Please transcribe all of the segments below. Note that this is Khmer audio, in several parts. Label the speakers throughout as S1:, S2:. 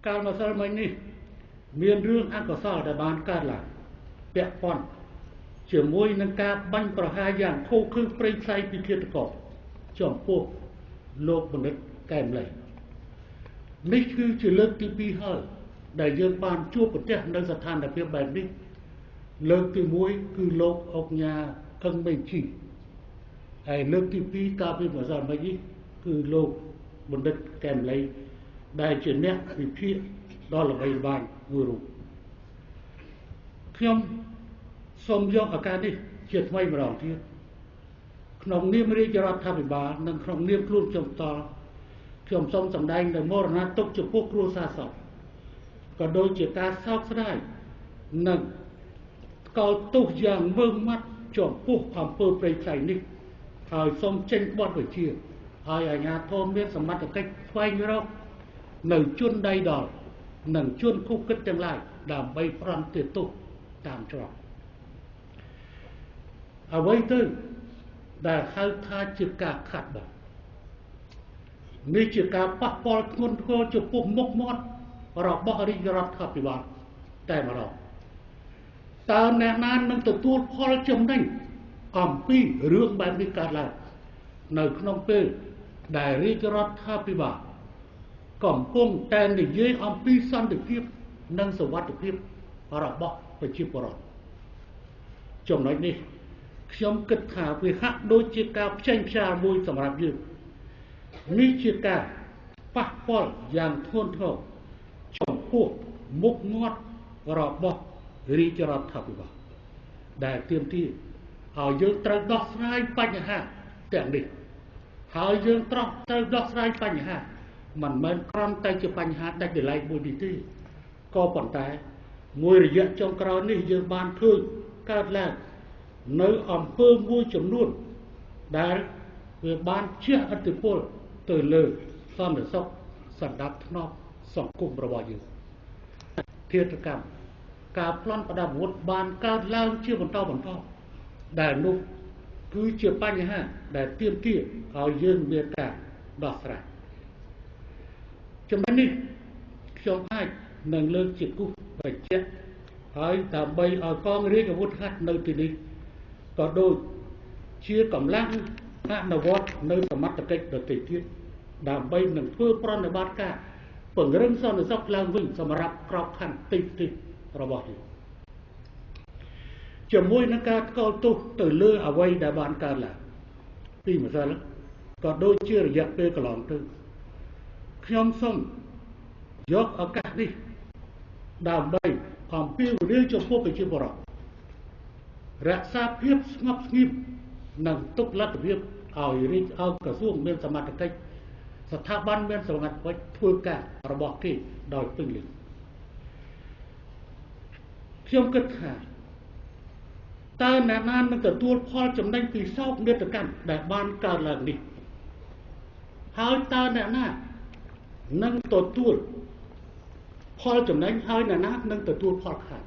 S1: การมาสมัยนี้มีเรื่องอักษรแต่บานการหลังเปียปอนเชื่อมวยนังการบังประหารอย่างโคคือเปรย์ใส่พิเศษก่อจอมพวกโลกมนุษย์แกมเลยนี่คือจะเลิกที่ปีเฮอได้ยืนบานชั่วประเทศในสถานแบบแบบนี้เลิกที่มวยคือโลกออกยาคังไม่ชีไอ้เลิกที่ปีกาเป็นภาษาไม่ยี่คือโลกมนุษย์แกมเลยได้เจนเนี้ยพิเศษดอลลาร์ใบบานวูรุខ្ញុំសូមយកឱកាសនេះជាថ្មីម្ដងទៀតក្នុងនាមរាជរដ្ឋាភិបាលនិងក្នុងនាមខ្លួនខ្ញុំផ្ទាល់ខ្ញុំសូមសម្ដែងនូវមរណទុក្ខចំពោះគ្រួសារសពក៏ដូចជាការសោកស្ដាយនិងកោតទោសយ៉ាងមើងម៉ាត់ចំពោះអំពើព្រៃផ្សៃនេះហើយសូមចេញបទបញ្ជាឲ្យអាជ្ញាធរមានសមត្ថកិច្ចស្វែងរកនៅជនដៃដល់និងជនគុកគិតទាំងឡាយដើម្បីប្រន់ទោសតាមច្រកអ្វីទៅដែលហៅថាជាការខាត់បងនេះជាការប៉ះពាល់ធ្ងន់ធ្ងរចំពោះមុខមាត់របស់រាជរដ្ឋាភិបាលតែម្ដងតើអ្នកណានឹងទទួលផលចំណេញអំពីរឿងបែបនេះកើតឡើងនៅក្នុងពេលដែលរាជរដ្ឋាភិបាលកំពុងតែនិយាយអំពីសន្តិភាពនិងសុវត្ថិភាពរបស់ប្រជាពលរដ្ឋចំណុចនេះខ្ញុំគិតថាវាហាក់ដូចជាការផ្ចេញផ្សាយមួយសម្រាប់យើងនេះជាការប៉ះពាល់យ៉ាងធ្ងន់ធ្ងរចំពោះមុខមាត់របស់រាជរដ្ឋាភិបាលដែលទាមទារឲ្យយើងត្រូវដោះស្រាយបញ្ហាទាំងនេះហើយយើងត្រូវដោះស្រាយបញ្ហាមិនមែនគ្រាន់តែជាបញ្ហាដាច់ដោយឡែកមួយនេះទេក៏ប៉ុន្តែមួយរយៈចុងក្រោយនេះយើងបានឃើញកើតឡើងនៅអំពើមួយចំនួនដែលវាបានជះឥទ្ធិពលទៅលើសន្តិសុខសណ្ដាប់ធ្នាប់សង្គមរបស់យើងធាតុកម្មការប្លន់ប្រដាប់អាវុធបានកើតឡើងជាបន្តដែលនោះគឺជាបញ្ហាដែលទាមទារឲ្យយើងមានការដោះស្រាយចំណុចនេះខ្ញុំអាចនឹងលើកជាគូបញ្ជាក់ហើយដើម្បីឲ្យកងរាជអាវុធហត្ថនៅទីនេះក៏ដូចជាកម្លាំងអនុវត្តនៅសមត្ថកិច្ចដទៃទៀតដើម្បីនឹងធ្វើប្រតិបត្តិការពង្រឹងសន្តិសុខឡើងវិញសម្រាប់ក្របខ័ណ្ឌទីរបស់យើងជាមួយនឹងការថ្កោលទោសទៅលើអ្វីដែលបានកើតឡើងពីម្សិលក៏ដូចជារយៈពេលកន្លងទៅខ្ញុំសូមយកឱកាសនេះដើម្បីអំពាវនាវចំពោះប្រជាពលរដ្ឋរក្សាភាពស្ងប់ស្ងាត់និងទុកលទ្ធភាពឲ្យក្រសួងមានសមត្ថកិច្ចស្ថាប័នមានសមត្ថកិច្ចធ្វើការរបស់គេដោយពេញលេញខ្ញុំគិតថាតើអ្នកណានឹងទទួលផលចំណេញពីសោកនាដកម្មដែលបានកើតឡើងនេះហើយតើអ្នកណានឹងទទួលផលចំណេញហើយអ្នកណានឹងទទួលផលខាត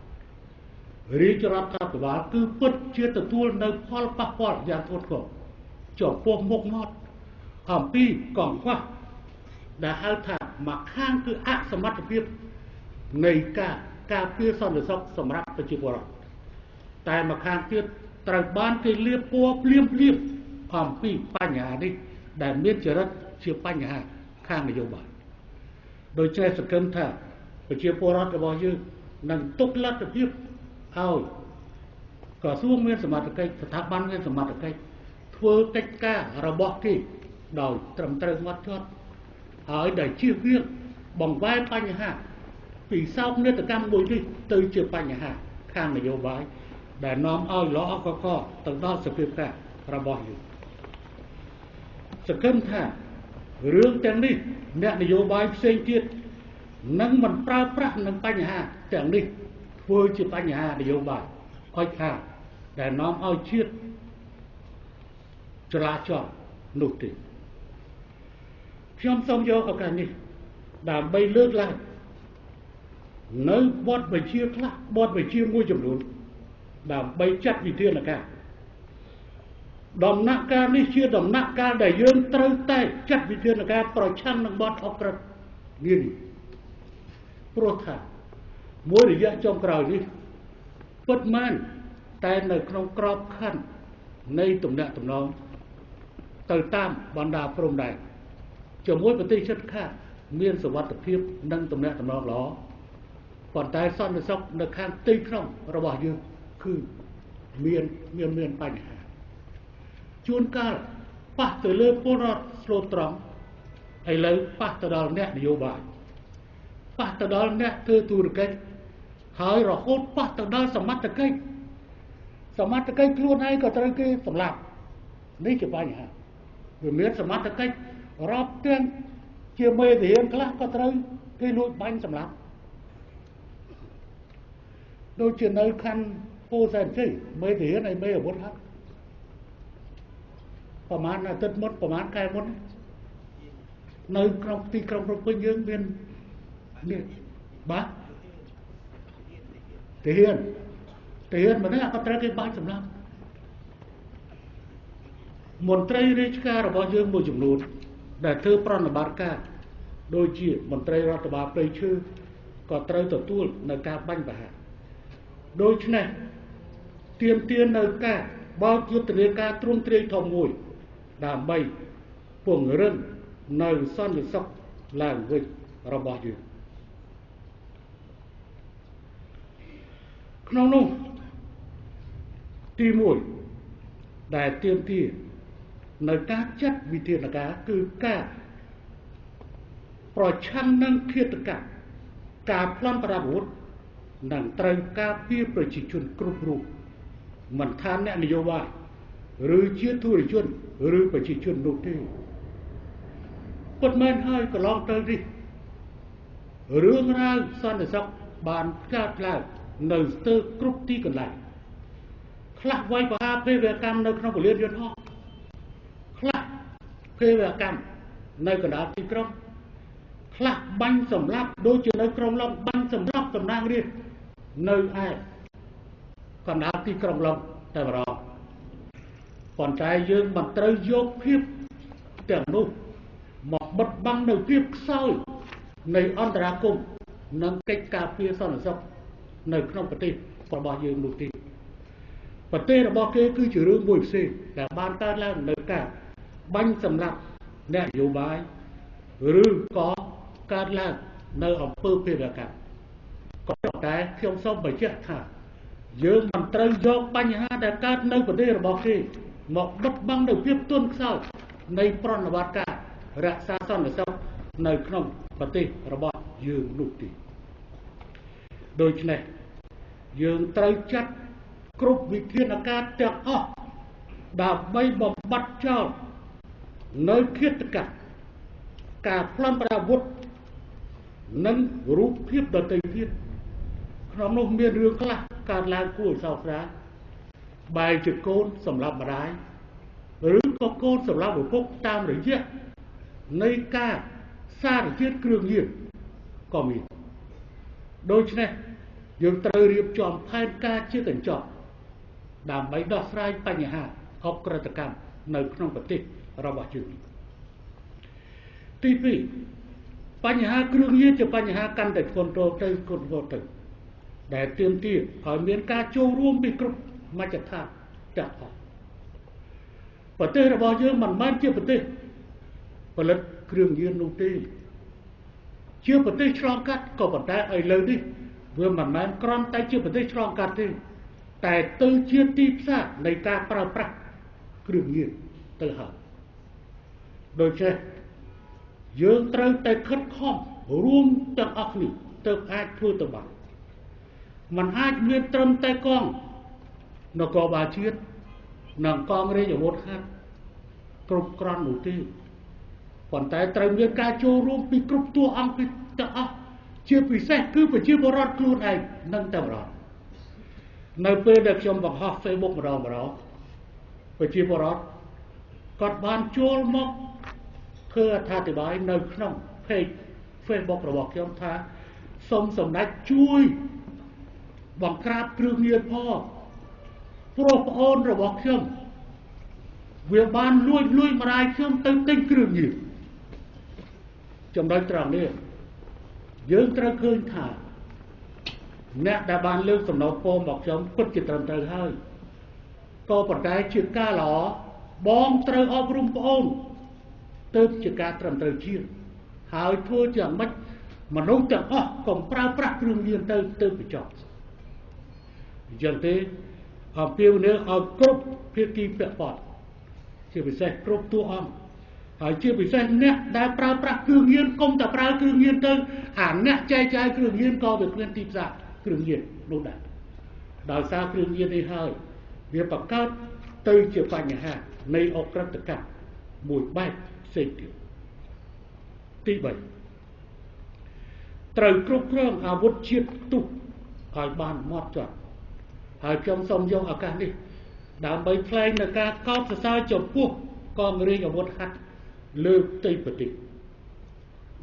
S1: រាជរដ្ឋាភិបាលគឺពិតជាទទួលនៅផលប៉ះពាល់យ៉ាងធ្ងន់ធ្ងរចំពោះមុខមាត់អំពីកង្វះដែលហៅថាមួយខាងគឺអសមត្ថភាពនៃការពារសន្តិសុខសម្រាប់ប្រជាពលរដ្ឋតែមួយខាងទៀតត្រូវបានគេលាបពណ៌ភ្លាមអំពីបញ្ហានេះដែលមានចរិតជាបញ្ហាខាងនយោបាយដោយចេះសង្កេតថាប្រជាពលរដ្ឋរបស់យើងនឹងទុកលទ្ធភាពឲ្យក្រសួងមានសមត្ថកិច្ចស្ថាប័នមានសមត្ថកិច្ចធ្វើកិច្ចការរបស់គេដោយត្រឹមត្រូវម៉ត់ចត់ហើយដែលជៀសវាងបង្វែរបញ្ហាពីសោកនាដកម្មមួយនេះទៅជាបញ្ហាខាងនយោបាយដែលនាំឲ្យល្អកកទៅដល់សភាពការរបស់យើងសង្ឃឹមថារឿងទាំងនេះអ្នកនយោបាយផ្សេងទៀតនឹងមិនប្រើប្រាស់នឹងបញ្ហាទាំងនេះធ្វើជាបញ្ហានយោបាយខូចខាតដែលនាំឲ្យជាតិចរាចរណ៍នោះទេខ្ញុំសូមយកឱកាសនេះដើម្បីលើកឡើងនៅបទបញ្ជាខ្លះបទបញ្ជាមួយចំនួនដើម្បីចាត់វិធានការដំណាក់កាលនេះជាដំណាក់កាលដែលយើងត្រូវតែចាត់វិធានការប្រឆាំងនឹងបទអក្រិតនេះ ព្រោះថាមួយរយៈចុងក្រោយនេះពិតមែនតែនៅក្នុងក្របខ័ណ្ឌនៃទំនាក់ទំនងទៅតាមបណ្ដាព្រំដែនជាមួយប្រទេសជិតខាងមានសុវត្ថិភាពនិងទំនាក់ទំនងល្អប៉ុន្តែសន្តិសុខនៅខាងទីក្នុងរបស់យើងគឺមានបញ្ហាជួនកាលប៉ះទៅលើពលរដ្ឋស្លូតត្រង់ឥឡូវប៉ះទៅដល់អ្នកនយោបាយប៉ះទៅដល់អ្នកធ្វើธุរកិច្ចហើយរហូតប៉ះទៅដល់សមត្ថកិច្ចខ្លួនឯងក៏ត្រូវគេសម្លាប់នេះជាបញ្ហាវាមានសមត្ថកិច្ចរាប់ទាំងជាមេធានខ្លះក៏ត្រូវគេលួចបាញ់សម្លាប់ដូចជានៅខណ្ឌពោធិ៍សែនជ័យមេធានហើយមេអាវុធហ្នឹងប្រហែលអាទិត្យមុនប្រហែលខែមុននៅក្នុងទីក្រុងភ្នំពេញយើងមានបាទទាហានម្នាក់ក៏ត្រូវគេបាញ់សម្លាប់មន្ត្រីរាជការរបស់យើងមួយចំនួនដែលធ្វើប្រតិបត្តិការដូចជាមន្ត្រីរដ្ឋបាលព្រៃឈើក៏ត្រូវទទួលនៅការបាញ់ប្រហារដូច្នេះទាមទារនៅការបើកយុទ្ធនាការទ្រង់ទ្រាយធំមួយដើម្បីពង្រឹងនៅសន្តិសុខឡើងវិញរបស់យើងក្នុងនោះទី1ដែលទាមទារនៅការចាត់វិធានការគឺការប្រឆាំងនឹងឃាតកម្មការប្លន់ប្រដាប់អាវុធនិងត្រូវការពារប្រជាជនគ្រប់រូបមិនថាអ្នកនយោបាយឬជាធុរជនឬប្រជាជននោះទេពិតមែនហើយកន្លងទៅនេះរឿងរ៉ាវសន្តិសុខបានកើតឡើងនៅស្ទើរគ្រប់ទីកន្លែងខ្លះវាយប្រហារភេរវកម្មនៅក្នុងពលានយន្តហោះខ្លះភេរវកម្មនៅកណ្ដាលទីក្រុងខ្លះបាញ់សម្លាប់ដូចជានៅក្រុងឡុងបាញ់សម្លាប់តំណាងរាស្ត្រនៅឯកណ្ដាលទីក្រុងឡុងតែម្ដងប៉ុន្តែយើងមិនត្រូវយកភាពទាំងនោះមកបិទបាំងនៅភាពខ្សោយនៃអន្តរាគមន៍និងកិច្ចការពារសន្តិសុខនៅក្នុងប្រទេសរបស់យើងនោះទេប្រទេសរបស់គេគឺជារឿងមួយផ្សេងដែលបានកើតឡើងនៅការបាញ់សម្លាប់អ្នកនយោបាយឬក៏កើតឡើងនៅអង្គើភេរវកម្មក៏តែខ្ញុំសូមបញ្ជាក់ថាយើងមិនត្រូវយកបញ្ហាដែលកើតនៅប្រទេសរបស់គេមកបិទបាំងនៅភាពទន់ខ្សោយនៃប្រតិបត្តិការរក្សាសន្តិសុខនៅក្នុងប្រទេសរបស់យើងនោះទេដូច្នេះយើងត្រូវចាត់គ្រប់វិធានការទាំងអស់ដើម្បីបំបត្តិចោលនៅឃាតកម្មការប្លន់ប្រដាប់អាវុធនិងរូបភាពដទៃទៀតក្នុងនោះមានរឿងខ្លះកើតឡើងគួរឲ្យសោកស្ដាយបែរជាកូនសម្លាប់ម្ដាយឬក៏កូនសម្លាប់ឪពុកតាមរយៈនៃការសារជាតិគ្រឿងញៀនក៏មានដូច្នេះយើងត្រូវរៀបចំផែនការជាកញ្ចក់ដើម្បីដោះស្រាយបញ្ហាអក្រិតកម្មនៅក្នុងប្រទេសរបស់យើងទី2បញ្ហាគ្រឿងញៀនជាបញ្ហាកាន់តែធ្ងន់ធ្ងរទៅដែលទាមទារឲ្យមានការចូលរួមពីគ្រប់មជ្ឈដ្ឋានទាំងអស់ប្រទេសរបស់យើងមិនមែនជាប្រទេសផលិតគ្រឿងញៀននោះទេជាប្រទេសឆ្លងកាត់ក៏ប៉ុន្តែឥឡូវនេះវាមិនមែនគ្រាន់តែជាប្រទេសឆ្លងកាត់ទេតែទៅជាទីផ្សារនៃការប្រើប្រាស់គ្រឿងញៀនទៅហើយដូច្នេះយើងត្រូវតែខិតខំរួមទាំងអស់គ្នាទើបអាចធ្វើទៅបានมันអាចមានត្រឹមតែកងនគរបាលជាតិនិងកងរាជអាវុធហត្ថគ្រប់គ្រាន់នោះទេប៉ុន្តែត្រូវមានការចូលរួមពីគ្រប់តួអង្គទាំងអស់ជាពិសេសគឺប្រជាពលរដ្ឋខ្លួនឯងនឹងតែម្ដងនៅពេលដែលខ្ញុំបង្ហោះ Facebook ម្ដងប្រជាពលរដ្ឋគាត់បានចូលមកធ្វើអត្ថាធិប្បាយនៅក្នុង page Facebook របស់ខ្ញុំថាសូមសម្ដេចជួយបង្ក្រាបគ្រឿងញៀនផងព្រោះប្អូនរបស់ខ្ញុំវាបានលួចម្ដាយខ្ញុំទៅទិញគ្រឿងញៀនចំណុចត្រង់នេះ យើងត្រូវឃើញថាអ្នកដែលបានលើកសំណូមពរមកខ្ញុំពិតជាត្រឹមត្រូវហើយក៏ប៉ុន្តែជាការល្អបងត្រូវអប់រំប្អូនទើបជាការត្រឹមត្រូវជាហើយធ្វើយ៉ាងម៉េចមនុស្សទាំងអស់កុំប្រើប្រាស់គ្រឿងញៀនទៅបញ្ចប់អញ្ចឹងទេអំពាវនាវឲ្យគ្រប់ភាគីពាក់ព័ន្ធជាពិសេសគ្រប់តួអង្គហើយជាពិសេសអ្នកដែលប្រើប្រាស់គ្រឿងញៀនកុំតែប្រើគ្រឿងញៀនទៅអាអ្នកចែកចាយគ្រឿងញៀនក៏វាគ្មានទីផ្សារគ្រឿងញៀននោះដែរដោយសារគ្រឿងញៀននេះហើយវាបង្កើតទៅជាបញ្ហានៃអក្រិតកម្មមួយបែបផ្សេងទៀតទី3ត្រូវគ្រប់គ្រងអាវុធជាតិផ្ទុះឲ្យបានហ្មត់ចត់ហើយខ្ញុំសូមយកឱកាសនេះដើម្បីថ្លែងនូវការកោតសរសើរចំពោះកងរាជអាវុធហត្ថលើផ្ទៃប្រទេស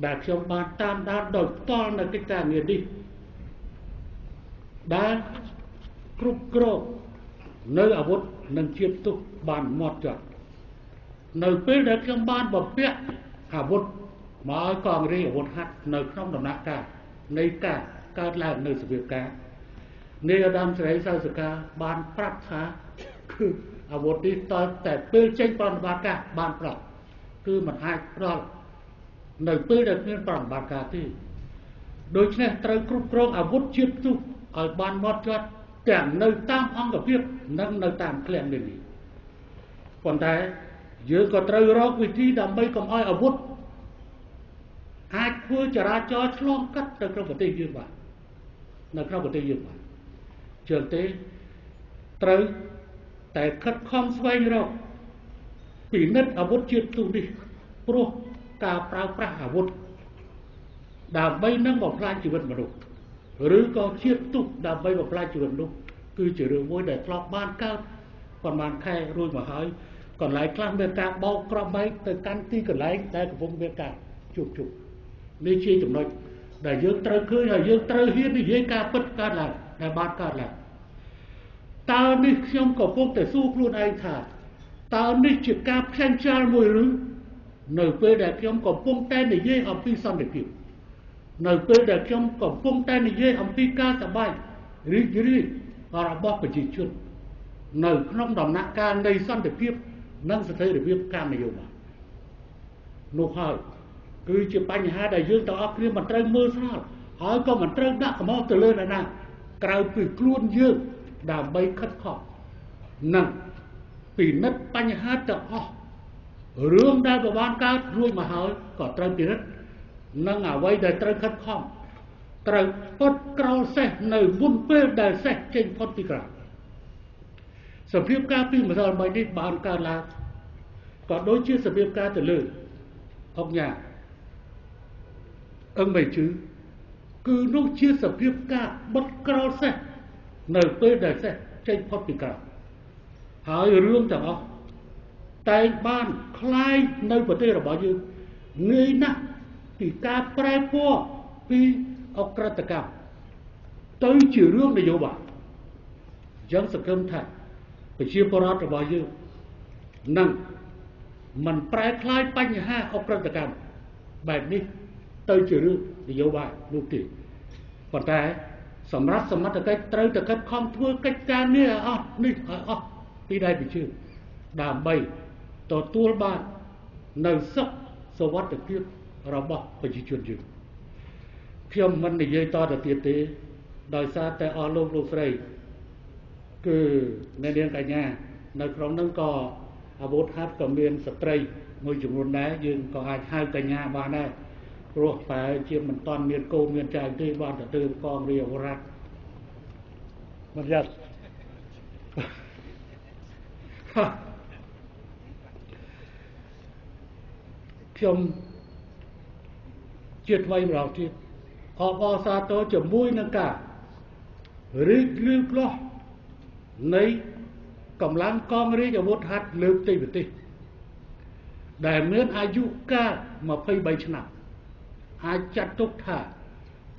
S1: ដែលខ្ញុំបានតាមដានដោយផ្ទាល់នៅកិច្ចការងារនេះដែលគ្រប់គ្រងនៅអាវុធនិងជាតិផ្ទុះបានហ្មត់ចត់នៅពេលដែលខ្ញុំបានបំពាក់អាវុធមកឲ្យកងរាជអាវុធហត្ថនៅក្នុងដំណាក់កាលនៃការកើតឡើងនៅសភាការនាយឧត្តមសេរីសៅសកាបានប្រាប់ថាគឺអាវុធនេះតើតែពេលចេញប្រតិបត្តិការបានប្រាប់គឺមិនអាចផ្ដល់នៅពេលដែលគ្មានប្រតិបត្តិការទេដូច្នេះត្រូវគ្រប់គ្រងអាវុធជាតិផ្ទុះឲ្យបានហ្មត់ចត់ទាំងនៅតាមអង្គភាពនិងនៅតាមឃ្លាំងនេះប៉ុន្តែយើងក៏ត្រូវរកវិធីដើម្បីកុំឲ្យអាវុធអាចធ្វើចរាចរណ៍ឆ្លងកាត់ទៅក្នុងប្រទេសយើងបាននៅក្នុងប្រទេសយើងបានជឿទេត្រូវតែខិតខំស្វែងរកពិនិត្យអាវុធជាតិផ្ទុះនេះព្រោះការប្រើប្រាស់អាវុធដើម្បីនឹងបំផ្លាញជីវិតមនុស្សឬក៏ជាតិផ្ទុះដើម្បីបំផ្លាញជីវិតមនុស្សគឺជារឿងមួយដែលធ្លាប់បានកើតប៉ុន្មានខែរួចមកហើយកន្លែងខ្លះមានការបោកគ្រាប់បែកទៅកាន់ទីកន្លែងដែលកំពុងមានការជួបជុំនេះជាចំណុចដែលយើងត្រូវឃើញហើយយើងត្រូវហ៊ាននិយាយការពិតកើតឡើងដែលបានកើតឡើងតើនេះខ្ញុំកំពុងតែសួរខ្លួនឯងថាតើនេះជាការផ្សេងខ្យល់មួយឬនៅពេលដែលខ្ញុំកំពុងតែនិយាយអំពីសន្តិភាពនៅពេលដែលខ្ញុំកំពុងតែនិយាយអំពីការសប្បាយរីករាយរបស់ប្រជាជននៅក្នុងដំណាក់កាលនៃសន្តិភាពនិងស្ថិរភាពការនយោបាយនោះហើយគឺជាបញ្ហាដែលយើងទាំងអស់គ្នាមិនត្រូវមើលស្រាលហើយក៏មិនត្រូវដាក់កំហុសទៅលើអ្នកណាក្រៅពីខ្លួនយើងដើម្បីខិតខំនិងពិនិត្យបញ្ហាទាំងអស់រឿងដែលបានកើតរួចមកហើយក៏ត្រូវពិនិត្យនិងអ្វីដែលត្រូវខិតខំត្រូវពុតក្រោលសេះនៅមុនពេលដែលសេះចេញផុតពីក្រៅសភាពការពីម្សិលមិញនេះបានកើតឡើងក៏ដូចជាសភាពការទៅលើអុកញ៉ាអឹងមិនជឿគឺនោះជាសភាពការបិទក្រោលសេះនៅពេលដែលសេះចេញផុតពីក្រៅហើយរឿងទាំងអស់តែបានคล้ายនៅប្រទេសរបស់យើងងាយណាស់ពីការប្រែពណ៌ពីអក្រិតកម្មទៅជារឿងនយោបាយយើងសង្ឃឹមថាប្រជាពលរដ្ឋរបស់យើងនឹងមិនប្រែคล้ายបញ្ហាអក្រិតកម្មបែបនេះទៅជារឿងនយោបាយនោះទេប៉ុន្តែសម្រាប់សមត្ថកិច្ចត្រូវតែខិតខំធ្វើកិច្ចការនេះឲ្យអស់នេះឲ្យអស់ពីដៃពីជើងដើម្បីទទួលបាននៅសុខសុវត្ថិភាពរបស់ប្រជាជនយើងខ្ញុំមិននិយាយតទៅទៀតទេដោយសារតែអស់លោកស្រីគឺអ្នកនាងកញ្ញានៅក្នុងនោះក៏អាវុធហត្ថក៏មានស្ត្រីមួយចំនួនដែរយើងក៏អាចហៅកញ្ញាបានដែរព្រោះតែជាមិនតាន់មានកូនមានចៅទេបានទៅទៅកងរាជអាវុធហត្ថមិនយ៉ាត់ខ្ញុំជាថ្មីម្ដងទៀតអបអរសាទរជាមួយនឹងការរីកលឺក្លោះនៃកម្លាំងកងរាជអាវុធហត្ថលើផ្ទៃប្រទេសដែលមានអាយុកាល23ឆ្នាំអាចចាត់ទុកថា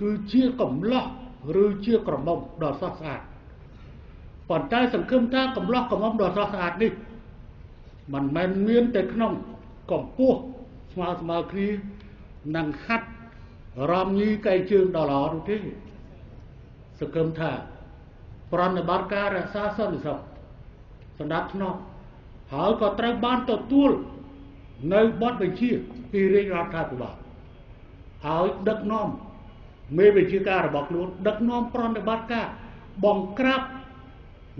S1: គឺជាកំឡោះឬជាក្រមុំដ៏ស្រស់ស្អាតប៉ុន្តែសង្ឃឹមថាកំឡោះក្រមុំដ៏ស្រស់ស្អាតនេះមិនមែនមានតែក្នុងកម្ពស់ស្មើគ្នានឹងហាត់ រំញីកៃជើងដល់ល្អនោះទេសង្ឃឹមថាប្រណិបត្តិការរក្សាសន្តិសុខសម្រាប់ធ្នាប់ហើយក៏ត្រូវបានទទួលនៅបទបញ្ជាពីរាជរដ្ឋាភិបាលឲ្យដឹកនាំមេបញ្ជាការរបស់ខ្លួនដឹកនាំប្រណិបត្តិការបង្ក្រាប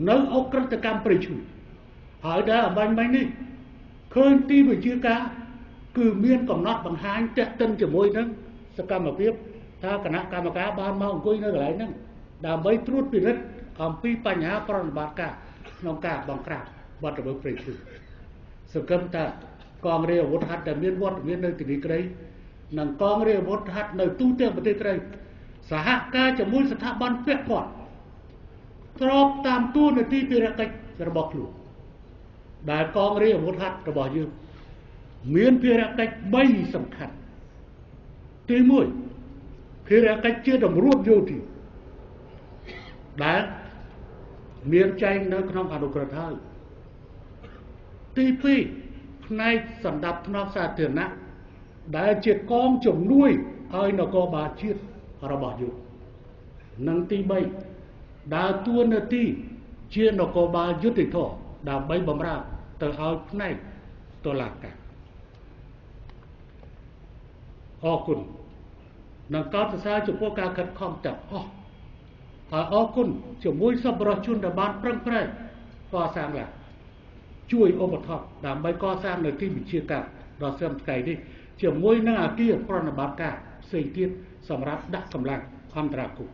S1: នៅអក្រិតកម្មព្រៃឈើហើយដែលអំបញ្ញមិញនេះឃើញទីបញ្ជាការគឺមានកំណត់បង្ហាញតាក់ទិនជាមួយនឹងសកម្មភាពថាគណៈកម្មការបានមកអង្គុយនៅកន្លែងហ្នឹងដើម្បីត្រួតពិនិត្យអំពីបញ្ហាប្រណិបត្តិការក្នុងការបង្ក្រាបបទល្មើសព្រៃឈើសង្ឃឹមថាកងរាជអាវុធហត្ថដែលមានវត្តមាននៅទីនេះក្តីនិងកងរាជអាវុធហត្ថនៅទូទាំងប្រទេសក្តីសហការជាមួយស្ថាប័នពាក់ព័ន្ធស្របតាមទួលនីតិភារកិច្ចរបស់ខ្លួនដែលកងរាជអាវុធហត្ថរបស់យើងមានភារកិច្ច3សំខាន់ទី1ភារកិច្ចជាតម្រួតយោធាដែលមានចែងនៅក្នុងអនុក្រឹត្យហើយទី2ផ្នែកសម្ដាប់ធ្នាប់សាធារណៈដែលជាកងជំនួយឲ្យនគរបាលជាតិរបស់យើងនិងទី3ដើរតួនាទីជានគរបាលយុត្តិធម៌ដើម្បីបម្រើទៅឲ្យផ្នែកតុលាការអរគុណនិងកោតសរសើរចំពោះការខិតខំទាំងអស់ហើយអរគុណជាមួយសប្បុរសជនដែលបានប្រឹងប្រែងកសាងឡើងជួយឧបត្ថម្ភដើម្បីកសាងនៅទីវិជាការដ៏ស្ទើរថ្ងៃនេះជាមួយនឹងអគារប្រណិបត្តិការផ្សេងទៀតសម្រាប់ដាក់កម្លាំងអន្តរាគមន៍